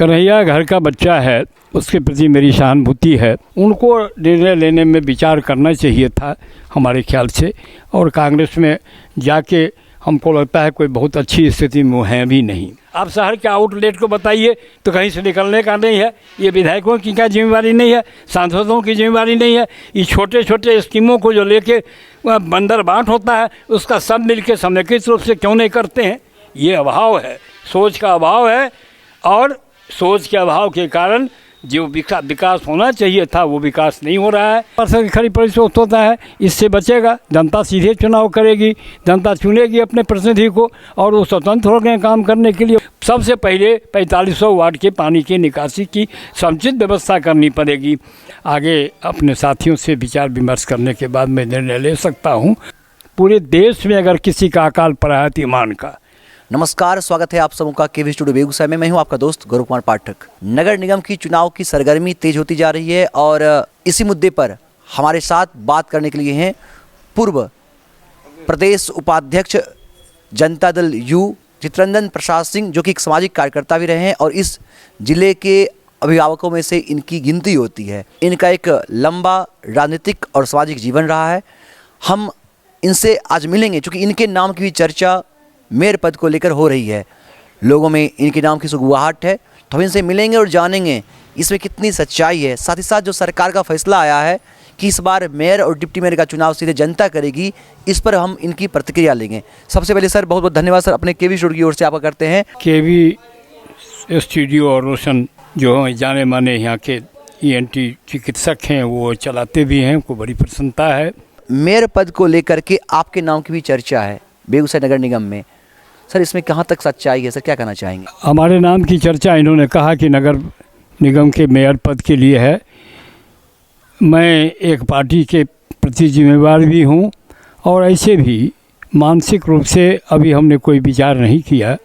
कन्हैया घर का बच्चा है, उसके प्रति मेरी सहानुभूति है। उनको निर्णय लेने में विचार करना चाहिए था हमारे ख्याल से, और कांग्रेस में जाके हमको लगता है कोई बहुत अच्छी स्थिति में है भी नहीं। आप शहर के आउटलेट को बताइए तो कहीं से निकलने का नहीं है। ये विधायकों की क्या जिम्मेवारी नहीं है, सांसदों की जिम्मेवारी नहीं है। ये छोटे छोटे स्कीमों को जो लेके बंदर बांट होता है, उसका सब मिलके समेकित रूप से क्यों नहीं करते हैं? ये अभाव है, सोच का अभाव है, और सोच के अभाव के कारण जो विकास होना चाहिए था वो विकास नहीं हो रहा है। पार्षद खरीद परिषद होता है, इससे बचेगा। जनता सीधे चुनाव करेगी, जनता चुनेगी अपने प्रतिनिधि को, और वो स्वतंत्र हो गए काम करने के लिए। सबसे पहले 4500 वार्ड के पानी की निकासी की समुचित व्यवस्था करनी पड़ेगी। आगे अपने साथियों से विचार विमर्श करने के बाद मैं निर्णय ले सकता हूँ। पूरे देश में अगर किसी का अकाल पड़ा है तो ईमान का। नमस्कार, स्वागत है आप सबों का केवी स्टूडियो बेगूसराय में। मैं हूं आपका दोस्त गौरव कुमार पाठक। नगर निगम की चुनाव की सरगर्मी तेज होती जा रही है, और इसी मुद्दे पर हमारे साथ बात करने के लिए हैं पूर्व प्रदेश उपाध्यक्ष जनता दल यू चितरंजन प्रसाद सिंह, जो कि एक सामाजिक कार्यकर्ता भी रहे हैं और इस जिले के अभिभावकों में से इनकी गिनती होती है। इनका एक लंबा राजनीतिक और सामाजिक जीवन रहा है। हम इनसे आज मिलेंगे क्योंकि इनके नाम की भी चर्चा मेयर पद को लेकर हो रही है। लोगों में इनके नाम की सुगबुगाहट है, तो हम इनसे मिलेंगे और जानेंगे इसमें कितनी सच्चाई है। साथ ही साथ जो सरकार का फैसला आया है कि इस बार मेयर और डिप्टी मेयर का चुनाव सीधे जनता करेगी, इस पर हम इनकी प्रतिक्रिया लेंगे। सबसे पहले सर बहुत बहुत धन्यवाद सर, अपने केवी स्टूडियो की ओर से आपका करते हैं। केवी स्टूडियो और रोशन जो जाने माने यहाँ के ENT चिकित्सक हैं, वो चलाते भी हैं, उनको बड़ी प्रसन्नता है। मेयर पद को लेकर के आपके नाम की भी चर्चा है बेगूसराय नगर निगम में। सर इसमें कहाँ तक सच्चाई है सर, क्या कहना चाहेंगे? हमारे नाम की चर्चा इन्होंने कहा कि नगर निगम के मेयर पद के लिए है। मैं एक पार्टी के प्रति जिम्मेवार भी हूँ, और ऐसे भी मानसिक रूप से अभी हमने कोई विचार नहीं किया।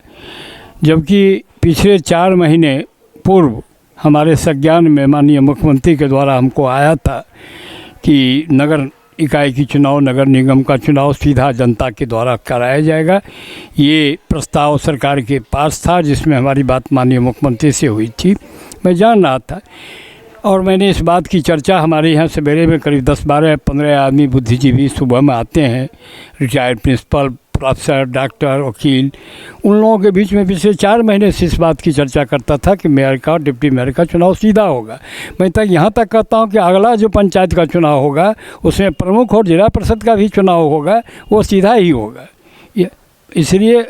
जबकि पिछले 4 महीने पूर्व हमारे संज्ञान में माननीय मुख्यमंत्री के द्वारा हमको आया था कि नगर इकाई की चुनाव, नगर निगम का चुनाव सीधा जनता के द्वारा कराया जाएगा। ये प्रस्ताव सरकार के पास था, जिसमें हमारी बात माननीय मुख्यमंत्री से हुई थी। मैं जान रहा था, और मैंने इस बात की चर्चा, हमारे यहाँ सवेरे में करीब 10-12-15 आदमी बुद्धिजीवी सुबह में आते हैं, रिटायर्ड प्रिंसिपल, प्रोफेसर, डॉक्टर, वकील, उन लोगों के बीच में पिछले 4 महीने से इस बात की चर्चा करता था कि मेयर का और डिप्टी मेयर का चुनाव सीधा होगा। मैं तक यहाँ तक कहता हूँ कि अगला जो पंचायत का चुनाव होगा उसमें प्रमुख और जिला परिषद का भी चुनाव होगा, वो सीधा ही होगा। इसलिए,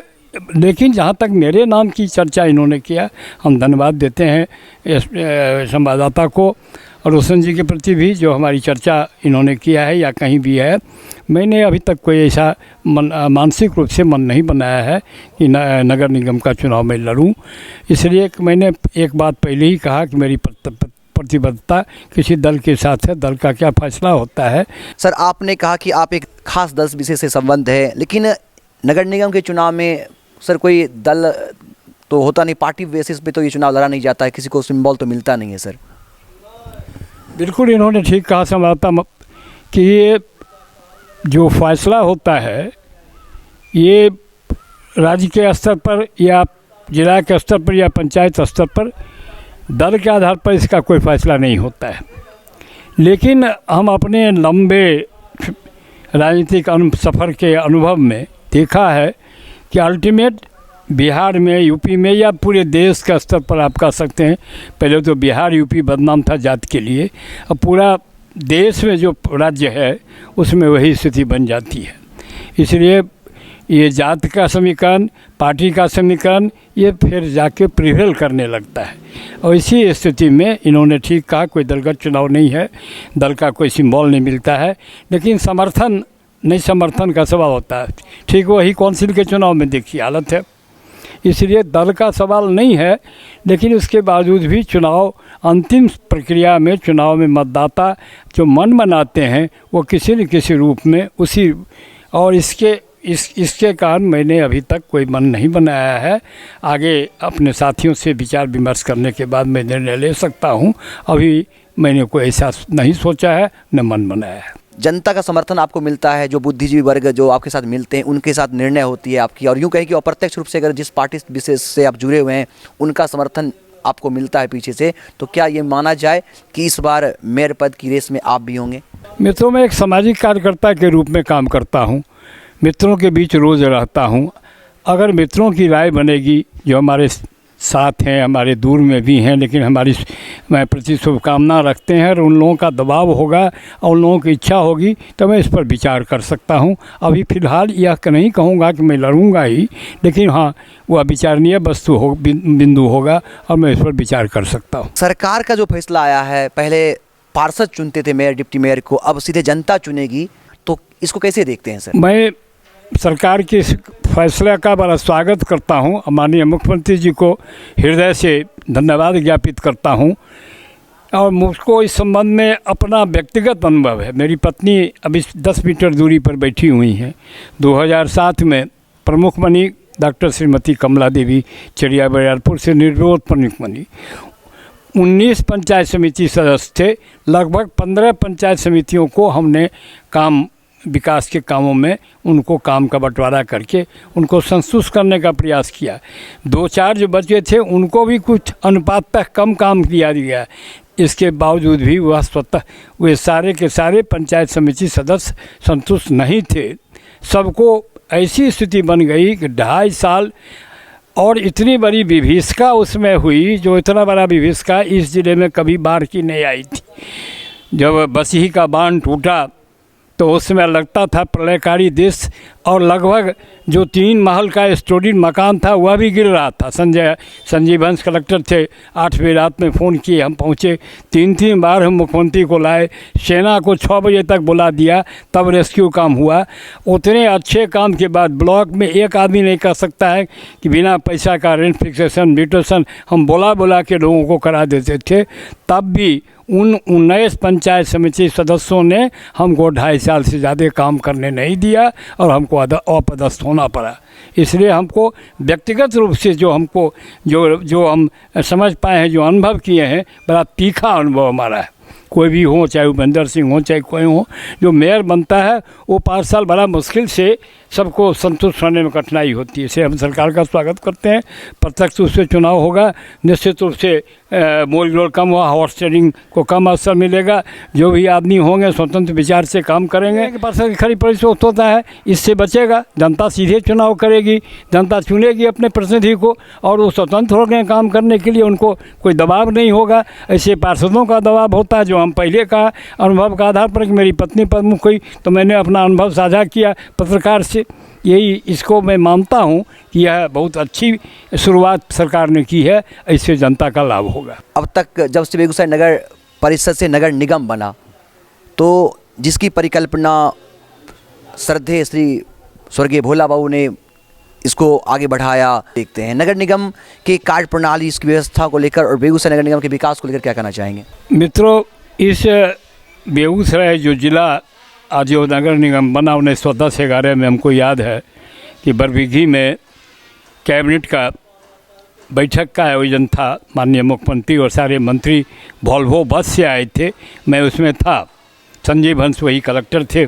लेकिन जहाँ तक मेरे नाम की चर्चा इन्होंने किया, हम धन्यवाद देते हैं संवाददाता को और रोशन जी के प्रति भी, जो हमारी चर्चा इन्होंने किया है या कहीं भी है। मैंने अभी तक कोई ऐसा मानसिक रूप से मन नहीं बनाया है कि नगर निगम का चुनाव में लड़ूं। इसलिए मैंने एक बात पहले ही कहा कि मेरी प्रतिबद्धता किसी दल के साथ है, दल का क्या फैसला होता है। सर आपने कहा कि आप एक खास दल विशेष से संबंध है, लेकिन नगर निगम के चुनाव में सर कोई दल तो होता नहीं, पार्टी बेसिस पे तो ये चुनाव लड़ा नहीं जाता है, किसी को सिंबल तो मिलता नहीं है सर। बिल्कुल इन्होंने ठीक कहा संवाददाता कि ये जो फैसला होता है ये राज्य के स्तर पर या जिला के स्तर पर या पंचायत स्तर पर दल के आधार पर इसका कोई फैसला नहीं होता है। लेकिन हम अपने लंबे राजनीतिक सफ़र के अनुभव में देखा है कि अल्टीमेट बिहार में, यूपी में या पूरे देश के स्तर पर आप कह सकते हैं, पहले तो बिहार यूपी बदनाम था जाति के लिए, अब पूरा देश में जो राज्य है उसमें वही स्थिति बन जाती है। इसलिए ये जाति का समीकरण, पार्टी का समीकरण, ये फिर जाके प्रिवेल करने लगता है। और इसी स्थिति में इन्होंने ठीक कहा, कोई दलगत चुनाव नहीं है, दल का कोई सिंबल नहीं मिलता है, लेकिन समर्थन नहीं, समर्थन का सवाल होता है। ठीक वही काउंसिल के चुनाव में देखिए हालत है। इसलिए दल का सवाल नहीं है, लेकिन उसके बावजूद भी चुनाव अंतिम प्रक्रिया में, चुनाव में मतदाता जो मन बनाते हैं वो किसी न किसी रूप में उसी, और इसके कारण मैंने अभी तक कोई मन नहीं बनाया है। आगे अपने साथियों से विचार विमर्श करने के बाद मैं निर्णय ले सकता हूँ। अभी मैंने कोई ऐसा नहीं सोचा है, न मन बनाया है। जनता का समर्थन आपको मिलता है, जो बुद्धिजीवी वर्ग जो आपके साथ मिलते हैं उनके साथ निर्णय होती है आपकी, और यूँ कहें कि अप्रत्यक्ष रूप से अगर जिस पार्टी विशेष से आप जुड़े हुए हैं उनका समर्थन आपको मिलता है पीछे से, तो क्या ये माना जाए कि इस बार मेयर पद की रेस में आप भी होंगे? मित्रों, मैं एक सामाजिक कार्यकर्ता के रूप में काम करता हूँ, मित्रों के बीच रोज़ रहता हूँ। अगर मित्रों की राय बनेगी, जो हमारे साथ हैं, हमारे दूर में भी हैं, लेकिन हमारी प्रति शुभकामना रखते हैं, और उन लोगों का दबाव होगा और उन लोगों की इच्छा होगी, तो मैं इस पर विचार कर सकता हूं। अभी फ़िलहाल यह नहीं कहूँगा कि मैं लड़ूंगा ही, लेकिन हाँ, वह विचारणीय वस्तु हो, बिंदु होगा और मैं इस पर विचार कर सकता हूँ। सरकार का जो फैसला आया है, पहले पार्षद चुनते थे मेयर डिप्टी मेयर को, अब सीधे जनता चुनेगी, तो इसको कैसे देखते हैं सर? मैं सरकार के इस फैसले का बड़ा स्वागत करता हूं। माननीय मुख्यमंत्री जी को हृदय से धन्यवाद ज्ञापित करता हूं। और मुझको इस संबंध में अपना व्यक्तिगत अनुभव है। मेरी पत्नी अभी 10 मीटर दूरी पर बैठी हुई हैं। 2007 में प्रमुख बनी डॉक्टर श्रीमती कमला देवी, चरिया बरियारपुर से निर्विरोध प्रमुख बनी। 19 पंचायत समिति सदस्य थे। लगभग 15 पंचायत समितियों को हमने विकास के कामों में उनको काम का बंटवारा करके उनको संतुष्ट करने का प्रयास किया। 2-4 जो बचे थे उनको भी कुछ अनुपात पर कम काम किया गया। इसके बावजूद भी वह स्वतः वे सारे के सारे पंचायत समिति सदस्य संतुष्ट नहीं थे। सबको ऐसी स्थिति बन गई कि 2.5 साल और इतनी बड़ी विभीषिका उसमें हुई, जो इतना बड़ा विभीषिका इस ज़िले में कभी बाढ़ की नहीं आई थी। जब बसही का बांध टूटा तो उसमें लगता था प्रलयकारी दृश्य, और लगभग जो 3 महल का स्टोरी मकान था वह भी गिर रहा था। संजीव हंस कलेक्टर थे। 8 बजे रात में फ़ोन किए, हम पहुँचे। 3 बार हम मुख्यमंत्री को लाए, सेना को 6 बजे तक बुला दिया, तब रेस्क्यू काम हुआ। उतने अच्छे काम के बाद ब्लॉक में एक आदमी नहीं कर सकता है कि बिना पैसा का रेंट फिक्सेशन, म्यूटेशन हम बुला के लोगों को करा देते थे। तब भी उन 19 पंचायत समिति सदस्यों ने हमको 2.5 साल से ज़्यादा काम करने नहीं दिया और हमको अपदस्थ होना पड़ा। इसलिए हमको व्यक्तिगत रूप से जो हम समझ पाए हैं, जो अनुभव किए हैं, बड़ा तीखा अनुभव हमारा है। कोई भी हो, चाहे भूपेंद्र सिंह हो, चाहे कोई हो, जो मेयर बनता है वो 5 साल बड़ा मुश्किल से सबको संतुष्ट होने में कठिनाई होती है। इसे हम सरकार का स्वागत करते हैं। प्रत्यक्ष रूप से चुनाव होगा, निश्चित रूप से मोल जोल कम हुआ, हॉर्स ट्रेडिंग को कम अवसर मिलेगा। जो भी आदमी होंगे स्वतंत्र विचार से काम करेंगे। पार्षद की खड़ी परिशोध होता है, इससे बचेगा। जनता सीधे चुनाव करेगी, जनता चुनेगी अपने प्रतिनिधि को, और वो स्वतंत्र हो गए काम करने के लिए, उनको कोई दबाव नहीं होगा। ऐसे पार्षदों का दबाव होता है, जो हम पहले का अनुभव का आधार पर कि मेरी पत्नी प्रमुख हुई तो मैंने अपना अनुभव साझा किया पत्रकार से। यही इसको मैं मानता हूँ कि यह बहुत अच्छी शुरुआत सरकार ने की है, इससे जनता का लाभ होगा। अब तक जब से बेगूसराय नगर परिषद से नगर निगम बना, तो जिसकी परिकल्पना श्रद्धेय श्री स्वर्गीय भोला बाबू ने इसको आगे बढ़ाया, देखते हैं नगर निगम की कार्य प्रणाली, इसकी व्यवस्था को लेकर और बेगूसराय नगर निगम के विकास को लेकर क्या कहना चाहेंगे? मित्रों, इस बेगूसराय जो जिला आज जो नगर निगम बना 1910-11 में, हमको याद है कि बरबीघी में कैबिनेट का बैठक का आयोजन था। माननीय मुख्यमंत्री और सारे मंत्री वॉल्वो बस से आए थे, मैं उसमें था। संजीव हंस वही कलेक्टर थे।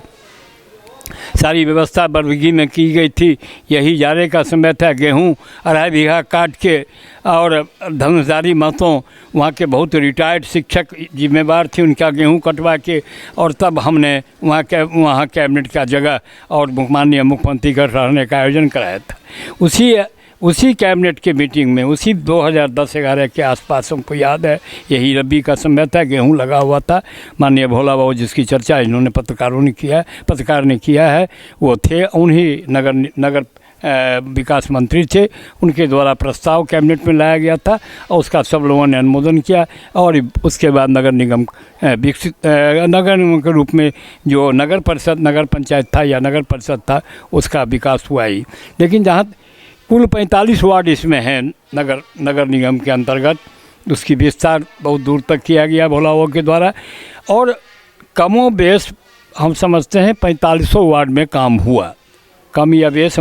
सारी व्यवस्था बरबीघी में की गई थी। यही जाड़े का समय था। गेहूं 2.5 बीघा काट के, और धनुषधारी महतों वहाँ के बहुत रिटायर्ड शिक्षक जिम्मेवार थे, उनका गेहूं कटवा के, और तब हमने वहाँ कैबिनेट का जगह और माननीय मुख्यमंत्री का रहने का आयोजन कराया था। उसी कैबिनेट के मीटिंग में, उसी 2010-11 के आसपास, हमको याद है यही रबी का समय था, गेहूं लगा हुआ था। माननीय भोला बाबू जिसकी चर्चा इन्होंने पत्रकार ने किया है, वो थे। उन्हीं नगर विकास मंत्री थे, उनके द्वारा प्रस्ताव कैबिनेट में लाया गया था और उसका सब लोगों ने अनुमोदन किया। और उसके बाद नगर निगम विकसित नगर निगम के रूप में जो नगर पंचायत था या नगर परिषद था, उसका विकास हुआ ही। लेकिन जहाँ कुल 45 वार्ड इसमें हैं नगर निगम के अंतर्गत, उसकी विस्तार बहुत दूर तक किया गया भोला बाबू के द्वारा, और कमो बेश हम समझते हैं 4500 वार्ड में काम हुआ। कम या बेश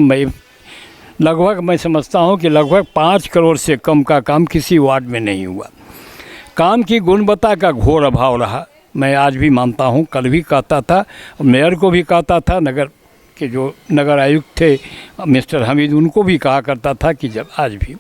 लगभग मैं समझता हूँ कि लगभग 5 करोड़ से कम का काम किसी वार्ड में नहीं हुआ। काम की गुणवत्ता का घोर अभाव रहा। मैं आज भी मानता हूँ, कल भी कहता था, मेयर को भी कहता था, नगर के जो नगर आयुक्त थे मिस्टर हमीद, उनको भी कहा करता था कि जब आज भी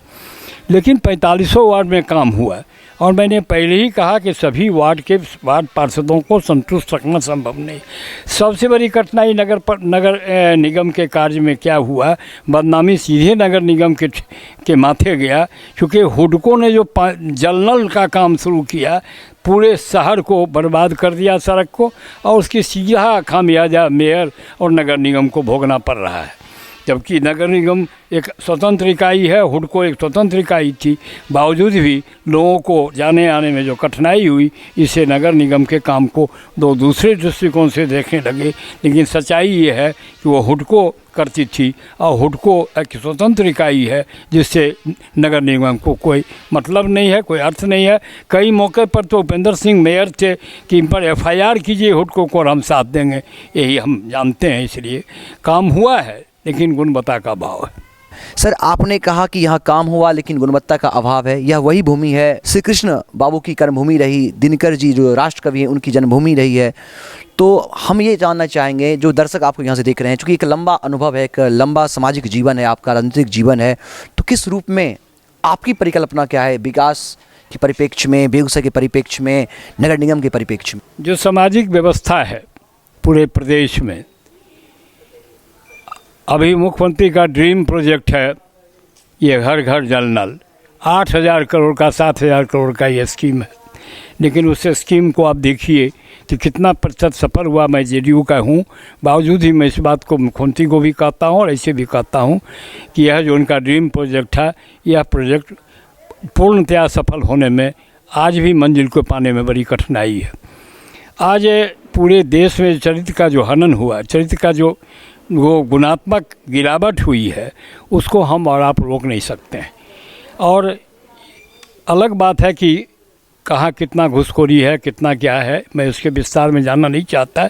लेकिन 45 वार्ड में काम हुआ। और मैंने पहले ही कहा कि सभी वार्ड पार्षदों को संतुष्ट रखना संभव नहीं। सबसे बड़ी कठिनाई नगर निगम के कार्य में क्या हुआ, बदनामी सीधे नगर निगम के माथे गया, क्योंकि हुडको ने जो जल नल का काम शुरू किया, पूरे शहर को बर्बाद कर दिया, सड़क को, और उसकी सीधा खामियाजा मेयर और नगर निगम को भोगना पड़ रहा है। जबकि नगर निगम एक स्वतंत्र इकाई है, हुडको एक स्वतंत्र इकाई थी, बावजूद भी लोगों को जाने आने में जो कठिनाई हुई, इससे नगर निगम के काम को दूसरे दृष्टिकोण से देखने लगे। लेकिन सच्चाई ये है कि वो हुडको करती थी, और हुडको एक स्वतंत्र इकाई है जिससे नगर निगम को कोई मतलब नहीं है, कोई अर्थ नहीं है। कई मौके पर तो उपेंद्र सिंह मेयर थे कि इन पर FIR कीजिए हुडको को और हम साथ देंगे, यही हम जानते हैं। इसलिए काम हुआ है लेकिन गुणवत्ता का अभाव है। सर, आपने कहा कि यहाँ काम हुआ लेकिन गुणवत्ता का अभाव है। यह वही भूमि है, श्री कृष्ण बाबू की कर्मभूमि रही, दिनकर जी जो राष्ट्र कवि हैं उनकी जन्मभूमि रही है। तो हम ये जानना चाहेंगे, जो दर्शक आपको यहाँ से देख रहे हैं, चूँकि एक लंबा अनुभव है, एक लंबा सामाजिक जीवन है आपका, राजनीतिक जीवन है, तो किस रूप में आपकी परिकल्पना क्या है विकास के परिप्रेक्ष्य में, बेगूसराय के परिप्रेक्ष्य में, नगर निगम के परिप्रेक्ष्य में? जो सामाजिक व्यवस्था है पूरे प्रदेश में, अभी मुख्यमंत्री का ड्रीम प्रोजेक्ट है ये घर घर जल नल, 8,000 करोड़ का 7,000 करोड़ का ये स्कीम है। लेकिन उस स्कीम को आप देखिए कि कितना प्रतिशत सफल हुआ। मैं JDU का हूँ, बावजूद ही मैं इस बात को मुख्यमंत्री को भी कहता हूँ और ऐसे भी कहता हूँ कि यह जो उनका ड्रीम प्रोजेक्ट है, यह प्रोजेक्ट पूर्णतया सफल होने में आज भी मंजिल को पाने में बड़ी कठिनाई है। आज पूरे देश में चरित्र का जो हनन हुआ, चरित्र का जो वो गुणात्मक गिरावट हुई है, उसको हम और आप रोक नहीं सकते हैं। और अलग बात है कि कहाँ कितना घुसखोरी है, कितना क्या है, मैं उसके विस्तार में जानना नहीं चाहता।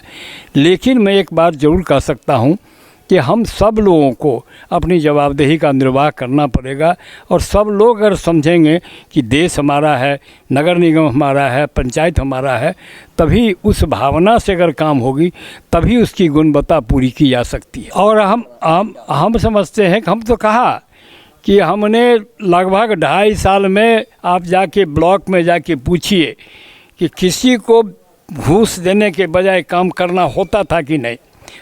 लेकिन मैं एक बात ज़रूर कह सकता हूँ कि हम सब लोगों को अपनी जवाबदेही का निर्वाह करना पड़ेगा। और सब लोग अगर समझेंगे कि देश हमारा है, नगर निगम हमारा है, पंचायत हमारा है, तभी उस भावना से अगर काम होगी तभी उसकी गुणवत्ता पूरी की जा सकती है। और हम समझते हैं कि हम तो कहा कि हमने लगभग 2.5 साल में, आप जाके ब्लॉक में जाके पूछिए कि किसी को घूस देने के बजाय काम करना होता था कि नहीं।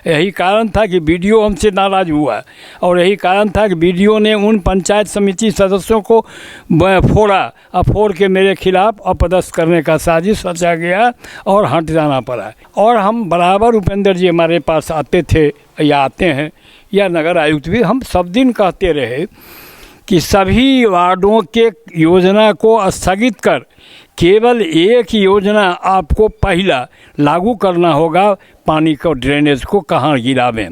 यही कारण था कि BDO हमसे नाराज़ हुआ, और यही कारण था कि BDO ने उन पंचायत समिति सदस्यों को फोड़ के मेरे खिलाफ अपदस्थ करने का साजिश रचा गया और हट जाना पड़ा। और हम बराबर, उपेंद्र जी हमारे पास आते थे या आते हैं, या नगर आयुक्त भी, हम सब दिन कहते रहे कि सभी वार्डों के योजना को स्थगित कर केवल एक योजना आपको पहला लागू करना होगा, पानी को, ड्रेनेज को कहाँ गिरावें।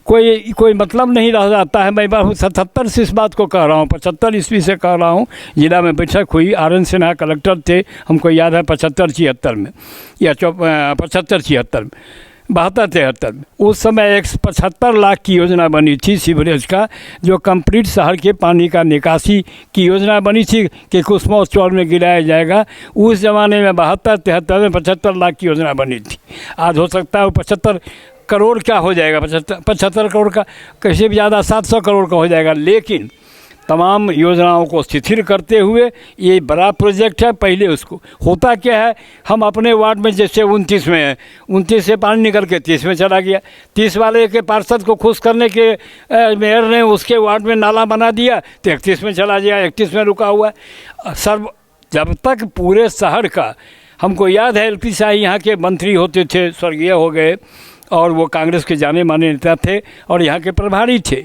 कोई मतलब नहीं रह जाता है। मैं 77 से इस बात को कह रहा हूँ, 75 ईस्वी से कह रहा हूँ। जिला में बैठक हुई, RN सिन्हा कलेक्टर थे, हमको याद है 75-76 में, या 75-76 में, 72-73 में। उस समय 75 लाख की योजना बनी थी सीवरेज का, जो कंप्लीट शहर के पानी का निकासी की योजना बनी थी कि कुसुमा चौर में गिराया जाएगा। उस ज़माने में 72-73 में 75 लाख की योजना बनी थी। आज हो सकता है वो 75 करोड़ क्या हो जाएगा, 75 करोड़ का, कैसे भी ज़्यादा 700 करोड़ का हो जाएगा। लेकिन तमाम योजनाओं को शिथिल करते हुए ये बड़ा प्रोजेक्ट है। पहले उसको होता क्या है, हम अपने वार्ड में जैसे 29 में है, 29 से पानी निकल के 30 में चला गया। 30 वाले के पार्षद को खुश करने के मेयर ने उसके वार्ड में नाला बना दिया तो 31 में चला गया, 31 में रुका हुआ है। जब तक पूरे शहर का, हमको याद है LP शाही यहाँ के मंत्री होते थे, स्वर्गीय हो गए, और वो कांग्रेस के जाने माने नेता थे और यहाँ के प्रभारी थे।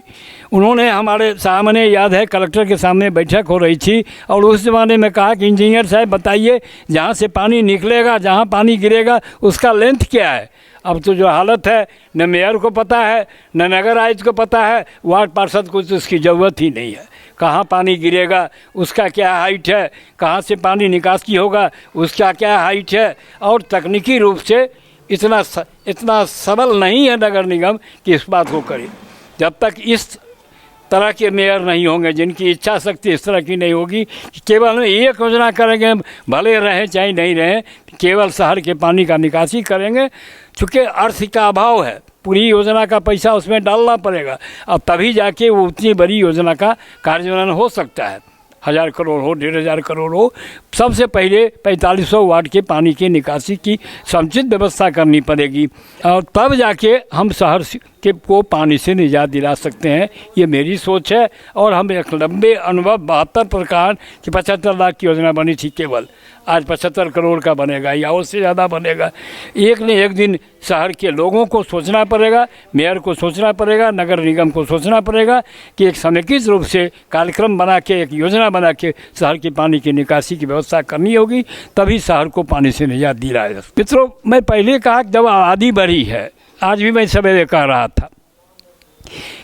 उन्होंने हमारे सामने, याद है, कलेक्टर के सामने बैठक हो रही थी, और उस ज़माने में कहा कि इंजीनियर साहब बताइए, जहाँ से पानी निकलेगा, जहाँ पानी गिरेगा, उसका लेंथ क्या है। अब तो जो हालत है, न मेयर को पता है, न नगर आयुक्त को पता है, वार्ड पार्षद को तो उसकी ज़रूरत ही नहीं है। कहाँ पानी गिरेगा, उसका क्या हाइट है, कहाँ से पानी निकासी होगा, उसका क्या हाइट है। और तकनीकी रूप से इतना सबल नहीं है नगर निगम कि इस बात को करे। जब तक इस तरह के मेयर नहीं होंगे, जिनकी इच्छा शक्ति इस तरह की नहीं होगी कि केवल एक योजना करेंगे, भले रहें चाहे नहीं रहें, केवल शहर के पानी का निकासी करेंगे, चूँकि अर्थ का अभाव है, पूरी योजना का पैसा उसमें डालना पड़ेगा, अब तभी जाके वो उतनी बड़ी योजना का कार्यान्वयन हो सकता है। 1000 करोड़ हो, 1500 करोड़ हो, सबसे पहले 4500 वाट के पानी की निकासी की समुचित व्यवस्था करनी पड़ेगी और तब जाके हम शहर के को पानी से निजात दिला सकते हैं। ये मेरी सोच है और हम एक लंबे अनुभव 72 प्रकार की 75 लाख की योजना बनी थी केवल, आज 75 करोड़ का बनेगा या उससे ज़्यादा बनेगा। एक न एक दिन शहर के लोगों को सोचना पड़ेगा, मेयर को सोचना पड़ेगा, नगर निगम को सोचना पड़ेगा कि एक समेकित रूप से कार्यक्रम बना के, एक योजना बना के शहर की पानी की निकासी की व्यवस्था करनी होगी, तभी शहर को पानी से निजात दिलाया जा सकता। मित्रों, मैं पहले कहा जब आबादी बढ़ी है, आज भी मैं सवेरे कह रहा था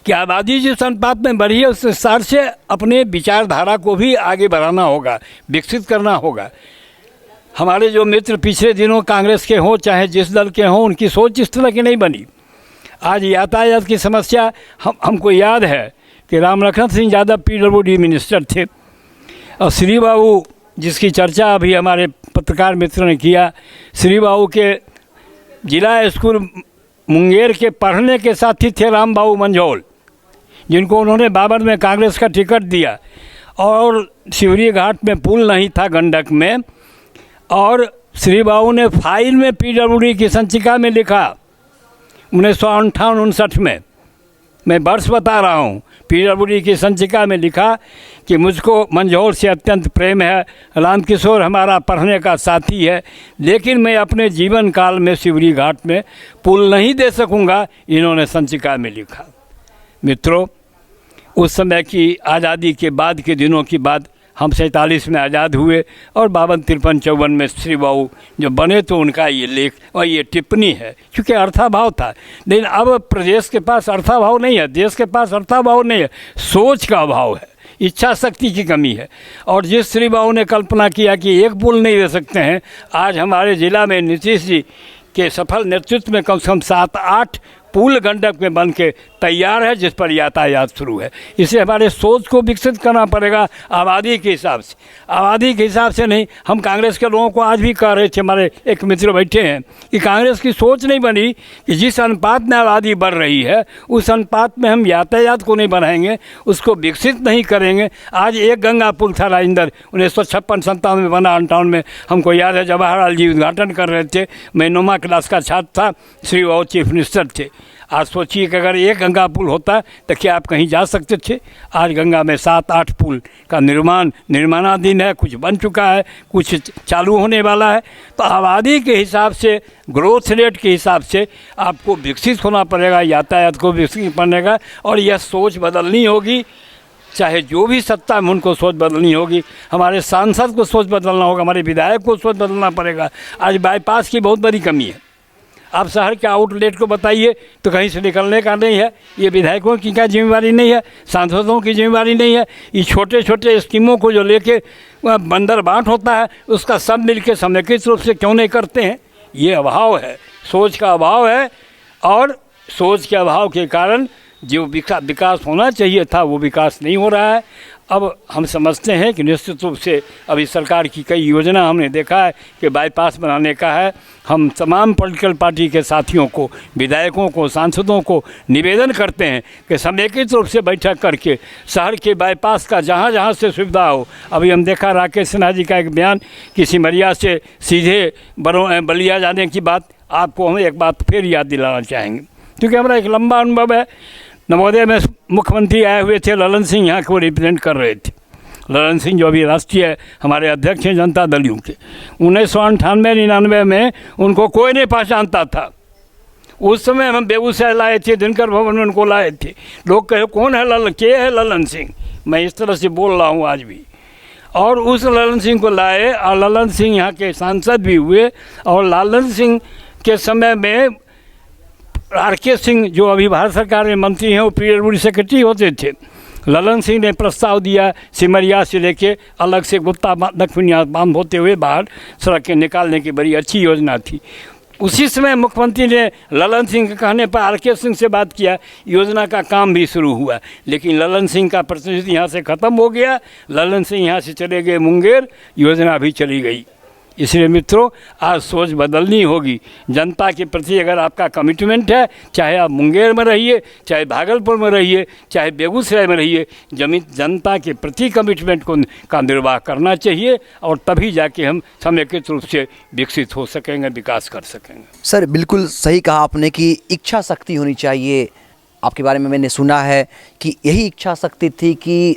कि आबादी जिस अनुपात में बढ़ी है उस हिसाब से अपने विचारधारा को भी आगे बढ़ाना होगा, विकसित करना होगा। हमारे जो मित्र पिछले दिनों कांग्रेस के हों चाहे जिस दल के हों, उनकी सोच इस तरह की नहीं बनी। आज यातायात की समस्या हमको याद है कि राम लखन सिंह यादव PWD मिनिस्टर थे और श्री बाबू जिसकी चर्चा अभी हमारे पत्रकार मित्र ने किया, श्री बाबू के जिला स्कूल मुंगेर के पढ़ने के साथी थे राम बाबू मंझौल, जिनको उन्होंने बाबर में कांग्रेस का टिकट दिया और शिवरी घाट में पुल नहीं था गंडक में, और श्री बाबू ने फाइल में PWD की संचिका में लिखा 1958-59 में, मैं वर्ष बता रहा हूँ, PWD की संचिका में लिखा कि मुझको मंझौल से अत्यंत प्रेम है, रामकिशोर हमारा पढ़ने का साथी है, लेकिन मैं अपने जीवन काल में शिवरी घाट में पुल नहीं दे सकूंगा, इन्होंने संचिका में लिखा। मित्रों, उस समय की आज़ादी के बाद के दिनों की बात, हम 47 में आज़ाद हुए और 52, 53, 54 में श्री बाबू जो बने तो उनका ये लेख और ये टिप्पणी है, क्योंकि अर्थाभाव था। लेकिन अब प्रदेश के पास अर्थाभाव नहीं है, देश के पास अर्थाभाव नहीं है, सोच का अभाव है, इच्छा शक्ति की कमी है। और जिस श्री बाबू ने कल्पना किया कि एक पुल नहीं दे सकते हैं, आज हमारे ज़िला में नीतीश जी के सफल नेतृत्व में कम से कम 7-8 पुल गंडक में बन के तैयार है, जिस पर यातायात शुरू है। इसे हमारे सोच को विकसित करना पड़ेगा आबादी के हिसाब से, आबादी के हिसाब से नहीं। हम कांग्रेस के लोगों को आज भी कह रहे थे, हमारे एक मित्र बैठे हैं, कि कांग्रेस की सोच नहीं बनी कि जिस अनुपात में आबादी बढ़ रही है उस अनुपात में हम यातायात को नहीं बढ़ाएंगे, उसको विकसित नहीं करेंगे। आज एक गंगा पुल था राजेंद्र, 1956-57 में बना, 58 में हमको याद है जवाहरलाल जी उद्घाटन कर रहे थे, मैं 9वीं क्लास का छात्र था, श्री बाबू चीफ मिनिस्टर थे। आज सोचिए कि अगर एक गंगा पुल होता तो क्या आप कहीं जा सकते थे? आज गंगा में 7-8 पुल का निर्माणाधीन है, कुछ बन चुका है, कुछ चालू होने वाला है। तो आबादी के हिसाब से, ग्रोथ रेट के हिसाब से आपको विकसित होना पड़ेगा, यातायात को विकसित पड़ेगा और यह सोच बदलनी होगी। चाहे जो भी सत्ता में उनको सोच बदलनी होगी, हमारे सांसद को सोच बदलना होगा, हमारे विधायक को सोच बदलना पड़ेगा। आज बाईपास की बहुत बड़ी कमी है। आप शहर के आउटलेट को बताइए तो कहीं से निकलने का नहीं है। ये विधायकों की क्या जिम्मेवारी नहीं है, सांसदों की जिम्मेवारी नहीं है? ये छोटे छोटे स्कीमों को जो लेके बंदर बांट होता है, उसका सब मिल के समेकित रूप से क्यों नहीं करते हैं? ये अभाव है, सोच का अभाव है। और सोच के अभाव के कारण जो विकास होना चाहिए था वो विकास नहीं हो रहा है। अब हम समझते हैं कि निश्चित रूप से अभी सरकार की कई योजना हमने देखा है कि बाईपास बनाने का है। हम तमाम पॉलिटिकल पार्टी के साथियों को, विधायकों को, सांसदों को निवेदन करते हैं कि समेकित रूप से बैठक करके शहर के बाईपास का जहाँ जहाँ से सुविधा हो। अभी हम देखा राकेश सिन्हा जी का एक बयान कि सिमरिया से सीधे बलिया जाने की बात, आपको हम एक बात फिर याद दिलाना चाहेंगे, क्योंकि हमारा एक लंबा अनुभव है। नवोदय में मुख्यमंत्री आए हुए थे, ललन सिंह यहाँ को रिप्रेजेंट कर रहे थे। ललन सिंह जो अभी राष्ट्रीय हमारे अध्यक्ष हैं जनता दल के, 1998-99 में उनको कोई नहीं पहचानता था। उस समय हम बेगूसराय लाए थे, दिनकर भवन में उनको लाए थे। लोग कहे कौन है ललन, के है ललन सिंह? मैं इस तरह से बोल रहा हूँ आज भी। और उस ललन सिंह को लाए और ललन सिंह यहाँ के सांसद भी हुए। और ललन सिंह के समय में RK सिंह जो अभी भारत सरकार में मंत्री हैं, वो PWD सेक्रेटरी होते थे। ललन सिंह ने प्रस्ताव दिया सिमरिया से लेके अलग से गुप्ता दक्षिणिया बांध होते हुए बाहर सड़कें निकालने की बड़ी अच्छी योजना थी। उसी समय मुख्यमंत्री ने ललन सिंह के कहने पर RK सिंह से बात किया, योजना का काम भी शुरू हुआ। लेकिन ललन सिंह का प्रतिनिधित्व यहाँ से ख़त्म हो गया। ललन सिंह यहाँ से चले गए मुंगेर, योजना भी चली गई। इसलिए मित्रों, आज सोच बदलनी होगी। जनता के प्रति अगर आपका कमिटमेंट है, चाहे आप मुंगेर में रहिए, चाहे भागलपुर में रहिए, चाहे बेगूसराय में रहिए, जनता के प्रति कमिटमेंट का निर्वाह करना चाहिए और तभी जाके हम समेकित रूप से विकसित हो सकेंगे, विकास कर सकेंगे। सर बिल्कुल सही कहा आपने कि इच्छा शक्ति होनी चाहिए। आपके बारे में मैंने सुना है कि यही इच्छा शक्ति थी कि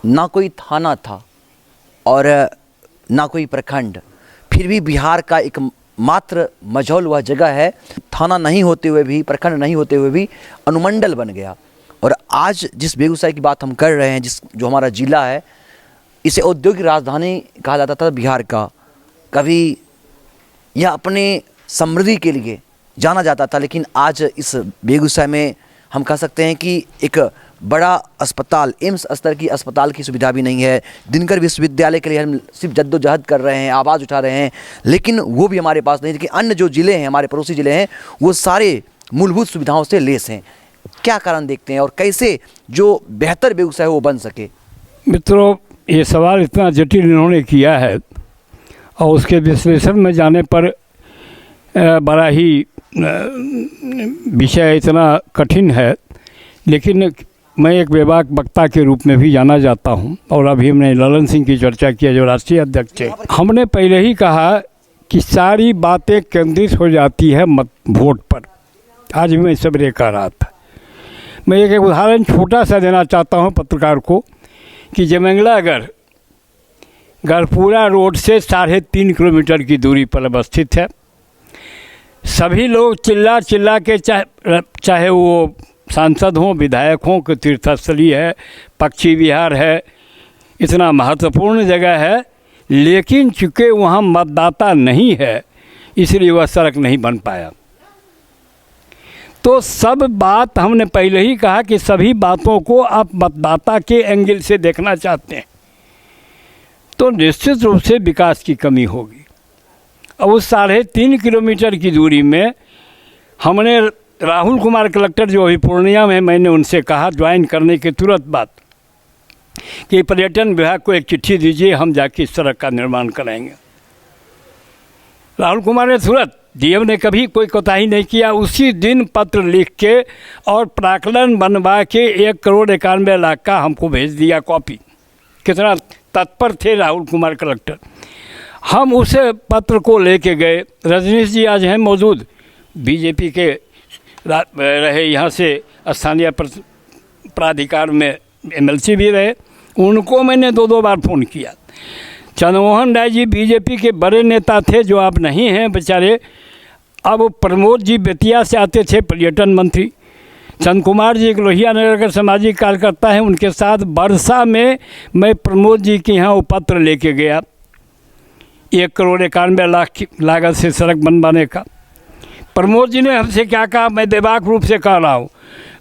ना कोई थाना था और ना कोई प्रखंड, फिर भी बिहार का एक मात्र मझौल वह जगह है, थाना नहीं होते हुए भी, प्रखंड नहीं होते हुए भी अनुमंडल बन गया। और आज जिस बेगूसराय की बात हम कर रहे हैं, जो हमारा ज़िला है, इसे औद्योगिक राजधानी कहा जाता था बिहार का। कभी यह अपने समृद्धि के लिए जाना जाता था, लेकिन आज इस बेगूसराय में हम कह सकते हैं कि एक बड़ा अस्पताल, एम्स स्तर की अस्पताल की सुविधा भी नहीं है। दिनकर विश्वविद्यालय के लिए हम सिर्फ जद्दोजहद कर रहे हैं, आवाज़ उठा रहे हैं, लेकिन वो भी हमारे पास नहीं। लेकिन अन्य जो ज़िले हैं, हमारे पड़ोसी ज़िले हैं, वो सारे मूलभूत सुविधाओं से लेस हैं। क्या कारण देखते हैं और कैसे जो बेहतर बेगूसराय है वो बन सके? मित्रों, ये सवाल इतना जटिल इन्होंने किया है और उसके विश्लेषण में जाने पर बड़ा ही विषय इतना कठिन है, लेकिन मैं एक बेबाक वक्ता के रूप में भी जाना जाता हूं। और अभी हमने ललन सिंह की चर्चा की, जो राष्ट्रीय अध्यक्ष है। हमने पहले ही कहा कि सारी बातें केंद्रित हो जाती है वोट पर। आज मैं सवेरे कह रहा था, मैं एक उदाहरण छोटा सा देना चाहता हूं पत्रकार को कि जयमंगला गढ़पुरा रोड से 3.5 किलोमीटर की दूरी पर अवस्थित है। सभी लोग चिल्ला चिल्ला के चाहे वो सांसद हों, विधायक हों, कि तीर्थस्थली है, पक्षी विहार है, इतना महत्वपूर्ण जगह है, लेकिन चूँकि वहाँ मतदाता नहीं है इसलिए वह सड़क नहीं बन पाया। तो सब बात हमने पहले ही कहा कि सभी बातों को आप मतदाता के एंगल से देखना चाहते हैं तो निश्चित रूप से विकास की कमी होगी। अब उस 3.5 किलोमीटर की दूरी में हमने राहुल कुमार कलेक्टर जो अभी पूर्णिया में, मैंने उनसे कहा ज्वाइन करने के तुरंत बाद कि पर्यटन विभाग को एक चिट्ठी दीजिए, हम जाके इस सड़क का निर्माण कराएंगे। राहुल कुमार ने तुरंत, डीएम ने कभी कोई कोताही नहीं किया, उसी दिन पत्र लिख के और प्राक्कलन बनवा के 1,91,00,000 का हमको भेज दिया कॉपी। कितना तत्पर थे राहुल कुमार कलेक्टर। हम उस पत्र को लेके गए। रजनीश जी आज हैं मौजूद, बीजेपी के रहे, यहाँ से स्थानीय प्राधिकार में एमएलसी भी रहे। उनको मैंने 2 बार फ़ोन किया। चंद्रमोहन राय जी बीजेपी के बड़े नेता थे, जो आप नहीं हैं बेचारे। अब प्रमोद जी बेतिया से आते थे, पर्यटन मंत्री। चंद कुमार जी एक लोहिया नगर के सामाजिक कार्यकर्ता हैं, उनके साथ वर्षा में मैं प्रमोद जी के यहाँ वो पत्र लेके गया 1,91,00,000 की लागत से सड़क बनवाने का। प्रमोद जी ने हमसे क्या कहा, मैं बेबाक रूप से कह रहा हूँ,